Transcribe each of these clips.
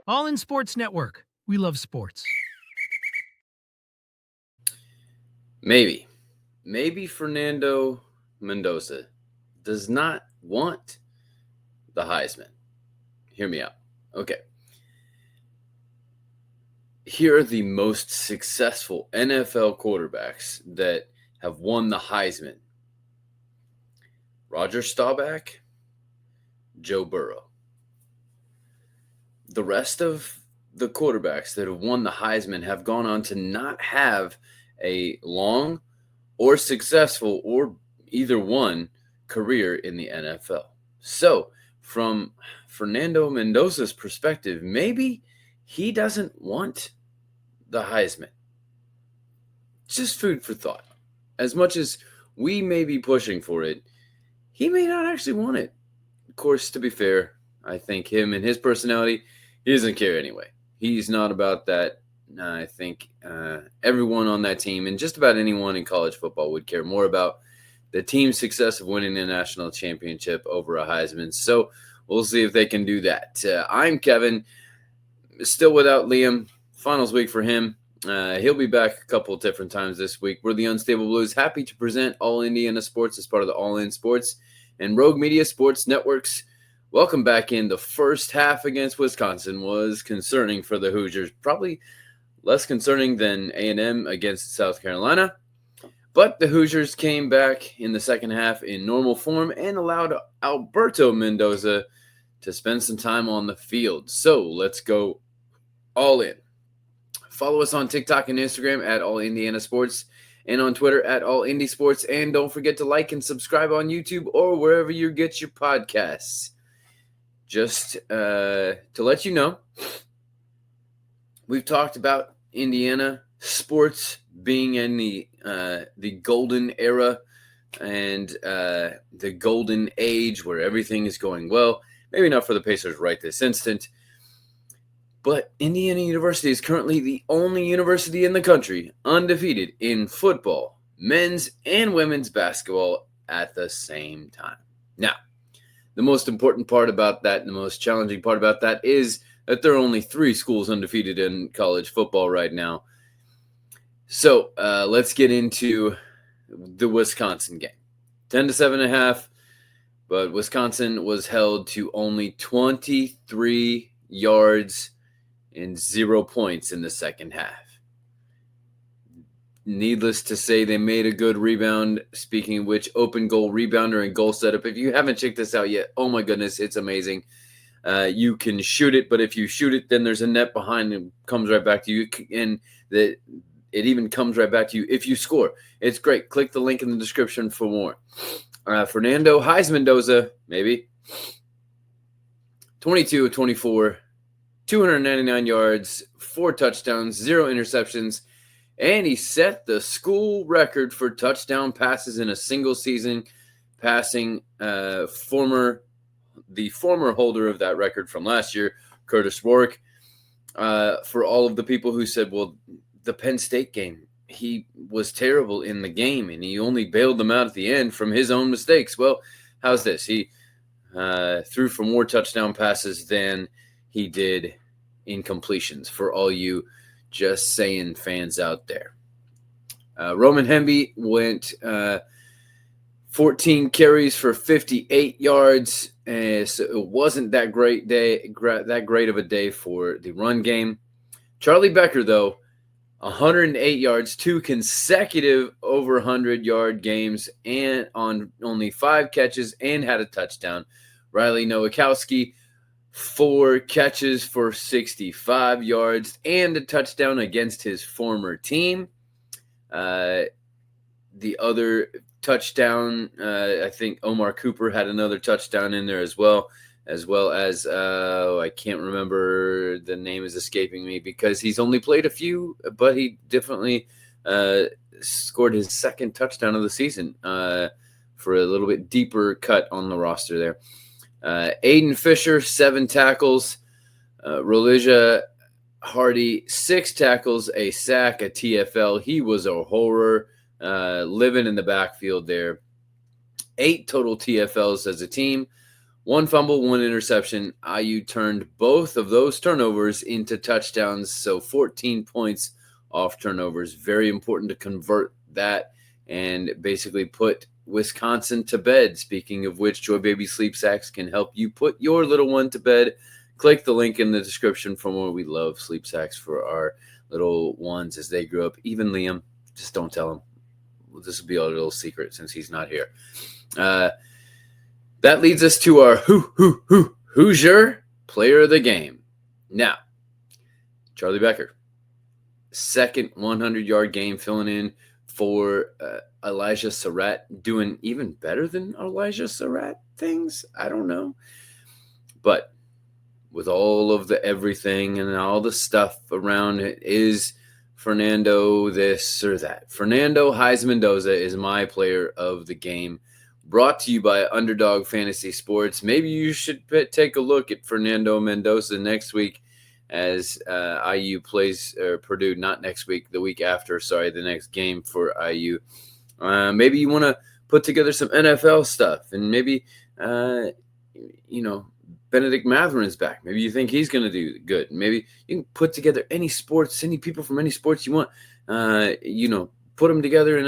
All in Sports Network. We love sports. Maybe Fernando Mendoza does not want the Heisman. Hear me out. Okay. Here are the most successful NFL quarterbacks that have won the Heisman. Roger Staubach, Joe Burrow. The rest of the quarterbacks that have won the Heisman have gone on to not have a long or successful or either one career in the NFL. So, from Fernando Mendoza's perspective, maybe he doesn't want the Heisman. Just food for thought. As much as we may be pushing for it, he may not actually want it. Of course, to be fair, I think him and his personality, he doesn't care anyway. He's not about that. I think everyone on that team and just about anyone in college football would care more about the team's success of winning a national championship over a Heisman. So we'll see if they can do that. I'm Kevin, still without Liam. Finals week for him. He'll be back a couple different times this week. We're the Unstable Blues, happy to present All Indiana Sports as part of the All In Sports and Rogue Media Sports Networks. Welcome back in. The first half against Wisconsin was concerning for the Hoosiers. Probably less concerning than A&M against South Carolina. But the Hoosiers came back in the second half in normal form and allowed Alberto Mendoza to spend some time on the field. So let's go all in. Follow us on TikTok and Instagram at All Indiana Sports and on Twitter at All Indy Sports. And don't forget to like and subscribe on YouTube or wherever you get your podcasts. Just to let you know, we've talked about Indiana sports being in the golden era and the golden age where everything is going well. Maybe not for the Pacers right this instant, but Indiana University is currently the only university in the country undefeated in football, men's and women's basketball at the same time. Now, the most important part about that and the most challenging part about that is that there are only 3 schools undefeated in college football right now. So let's get into the Wisconsin game. 10-7.5, but Wisconsin was held to only 23 yards and 0 points in the second half. Needless to say, they made a good rebound. Speaking of which, open goal rebounder and goal setup. If you haven't checked this out yet, oh my goodness, it's amazing. You can shoot it, but if you shoot it, then there's a net behind and comes right back to you. And it even comes right back to you if you score. It's great. Click the link in the description for more. Fernando Mendoza, maybe. 22 of 24, 299 yards, 4 touchdowns, 0 interceptions. And he set the school record for touchdown passes in a single season, passing the former holder of that record from last year, Curtis Rourke. For all of the people who said, well, the Penn State game, he was terrible in the game, and he only bailed them out at the end from his own mistakes. Well, how's this? He threw for more touchdown passes than he did incompletions, for all you just saying fans out there. Roman Hemby went 14 carries for 58 yards. So it wasn't that great of a day for the run game. Charlie Becker, though, 108 yards, 2 consecutive over 100-yard games, and on only 5 catches and had a touchdown. Riley Nowakowski, 4 catches for 65 yards and a touchdown against his former team. The other touchdown, I think Omar Cooper had another touchdown in there as well as I can't remember, the name is escaping me because he's only played a few, but he definitely scored his second touchdown of the season for a little bit deeper cut on the roster there. Aiden Fisher, 7 tackles. Rolija Hardy, 6 tackles, a sack, a TFL. He was a horror, living in the backfield there. 8 total TFLs as a team. 1 fumble, 1 interception. IU turned both of those turnovers into touchdowns, so 14 points off turnovers. Very important to convert that and basically put Wisconsin to bed. Speaking of which, Joi Baby Sleep Sacks can help you put your little one to bed. Click the link in the description for more. We love sleep sacks for our little ones as they grow up. Even Liam, just don't tell him. This will be a little secret since he's not here. That leads us to our Hoosier player of the game. Now, Charlie Becker, second 100-yard game, filling in for Elijah Surratt, doing even better than Elijah Surratt things. I don't know. But with all of the everything and all the stuff around it, is Fernando this or that? Fernando Mendoza is my player of the game. Brought to you by Underdog Fantasy Sports. Maybe you should take a look at Fernando Mendoza next week as IU plays Purdue. Not next week, the week after. Sorry, the next game for IU. Maybe you want to put together some NFL stuff, and maybe Benedict Matherin's back. Maybe you think he's going to do good. Maybe you can put together any people from any sports you want. Put them together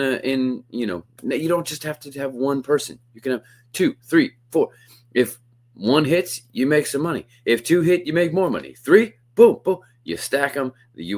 you don't just have to have one person. You can have 2, 3, 4. If one hits, you make some money. If 2 hit, you make more money. 3, boom, boom. You stack them. You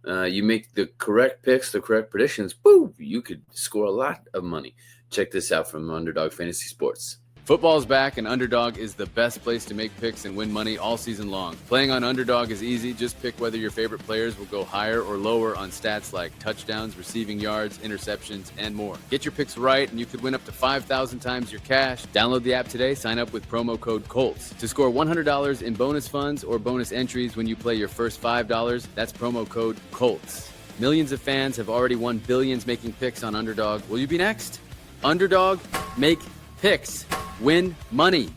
make the correct picks, the correct predictions. Boom, you could score a lot of money. Check this out from Underdog Fantasy Sports. Football's back, and Underdog is the best place to make picks and win money all season long. Playing on Underdog is easy. Just pick whether your favorite players will go higher or lower on stats like touchdowns, receiving yards, interceptions, and more. Get your picks right, and you could win up to 5,000 times your cash. Download the app today. Sign up with promo code COLTS. To score $100 in bonus funds or bonus entries when you play your first $5, that's promo code COLTS. Millions of fans have already won billions making picks on Underdog. Will you be next? Underdog, make picks. Win money.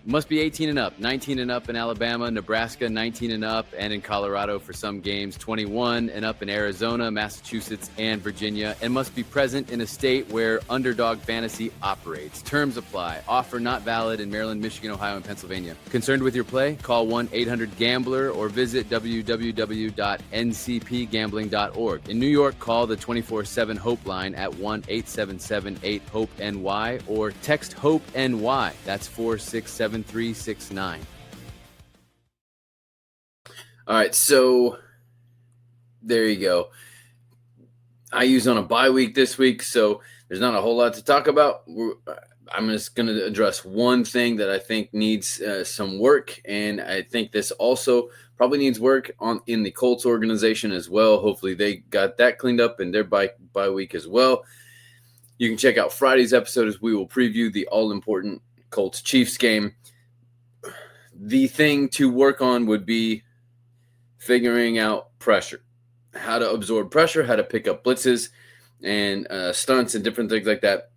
Must be 18 and up, 19 and up in Alabama, Nebraska, 19 and up, and in Colorado for some games, 21 and up in Arizona, Massachusetts, and Virginia, and must be present in a state where Underdog Fantasy operates. Terms apply. Offer not valid in Maryland, Michigan, Ohio, and Pennsylvania. Concerned with your play? Call 1-800-GAMBLER or visit www.ncpgambling.org. In New York, call the 24/7 HOPE line at 1-877-8-HOPE-NY or text HOPE-NY. That's 467 369. All right, so there you go. IU's on a bye week this week, so there's not a whole lot to talk about. I'm just going to address one thing that I think needs some work, and I think this also probably needs work in the Colts organization as well. Hopefully they got that cleaned up in their bye week as well. You can check out Friday's episode as we will preview the all-important Colts-Chiefs game. The thing to work on would be figuring out pressure, how to absorb pressure, how to pick up blitzes and stunts and different things like that.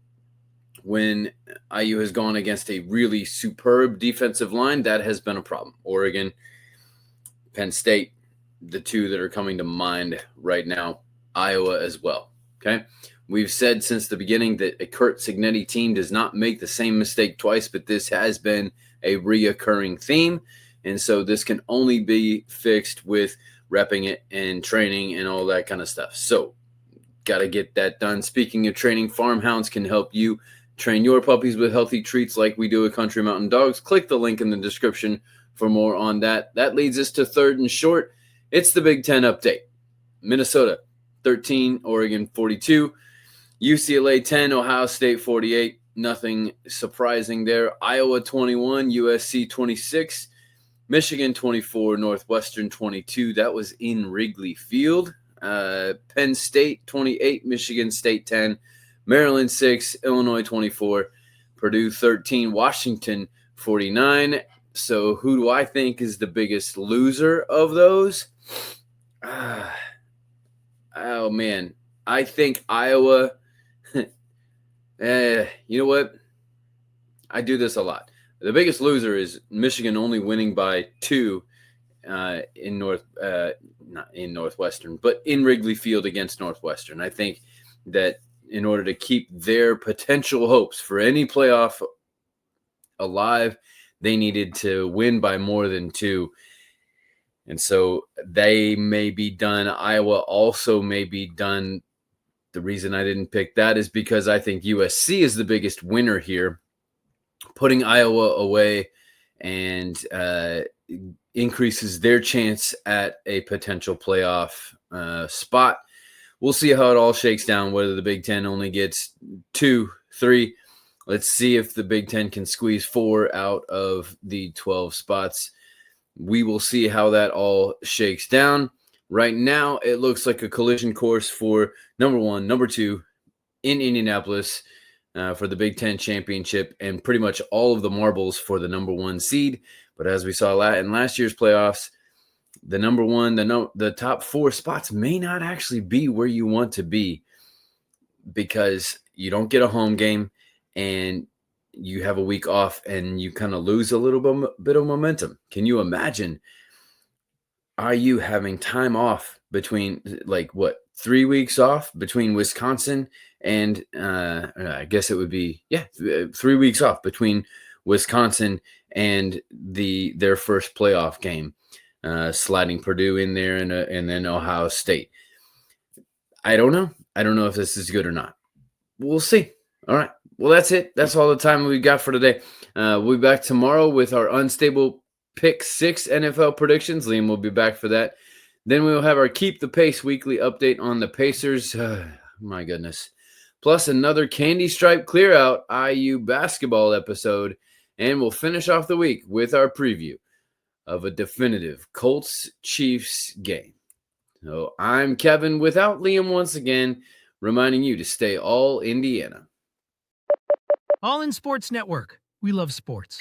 When IU has gone against a really superb defensive line, that has been a problem. Oregon, Penn State, the two that are coming to mind right now, Iowa as well. Okay. We've said since the beginning that a Curt Cignetti team does not make the same mistake twice, but this has been a reoccurring theme. And so this can only be fixed with repping it and training and all that kind of stuff. So got to get that done. Speaking of training, Farm Hounds can help you train your puppies with healthy treats like we do at Country Mountain Dogs. Click the link in the description for more on that. That leads us to third and short. It's the Big Ten update. Minnesota 13, Oregon 42. UCLA 10, Ohio State 48. Nothing surprising there. Iowa 21, USC 26, Michigan 24, Northwestern 22. That was in Wrigley Field. Penn State 28, Michigan State 10, Maryland 6, Illinois 24, Purdue 13, Washington 49. So who do I think is the biggest loser of those? Oh, man. I think Iowa... you know what? I do this a lot. The biggest loser is Michigan only winning by 2 not in Northwestern, but in Wrigley Field against Northwestern. I think that in order to keep their potential hopes for any playoff alive, they needed to win by more than 2. And so they may be done. Iowa also may be done. The reason I didn't pick that is because I think USC is the biggest winner here. Putting Iowa away and increases their chance at a potential playoff spot. We'll see how it all shakes down, whether the Big Ten only gets 2, 3. Let's see if the Big Ten can squeeze 4 out of the 12 spots. We will see how that all shakes down. Right now, it looks like a collision course for number 1, number 2 in Indianapolis for the Big Ten championship, and pretty much all of the marbles for the number 1 seed. But as we saw in last year's playoffs, the number 1, the top 4 spots may not actually be where you want to be, because you don't get a home game and you have a week off and you kind of lose a little bit of momentum. Can you imagine IU having time off between 3 weeks off between Wisconsin and I guess it would be 3 weeks off between Wisconsin and their first playoff game, sliding Purdue in there and then Ohio State. I don't know if this is good or not. We'll see. All right. Well, that's it. That's all the time we've got for today. We'll be back tomorrow with our unstable Pick 6 NFL predictions. Liam will be back for that. Then we will have our Keep the Pace weekly update on the Pacers. My goodness. Plus another candy stripe clear out IU basketball episode. And we'll finish off the week with our preview of a definitive Colts-Chiefs game. So I'm Kevin without Liam once again, reminding you to stay all Indiana. All in Sports Network. We love sports.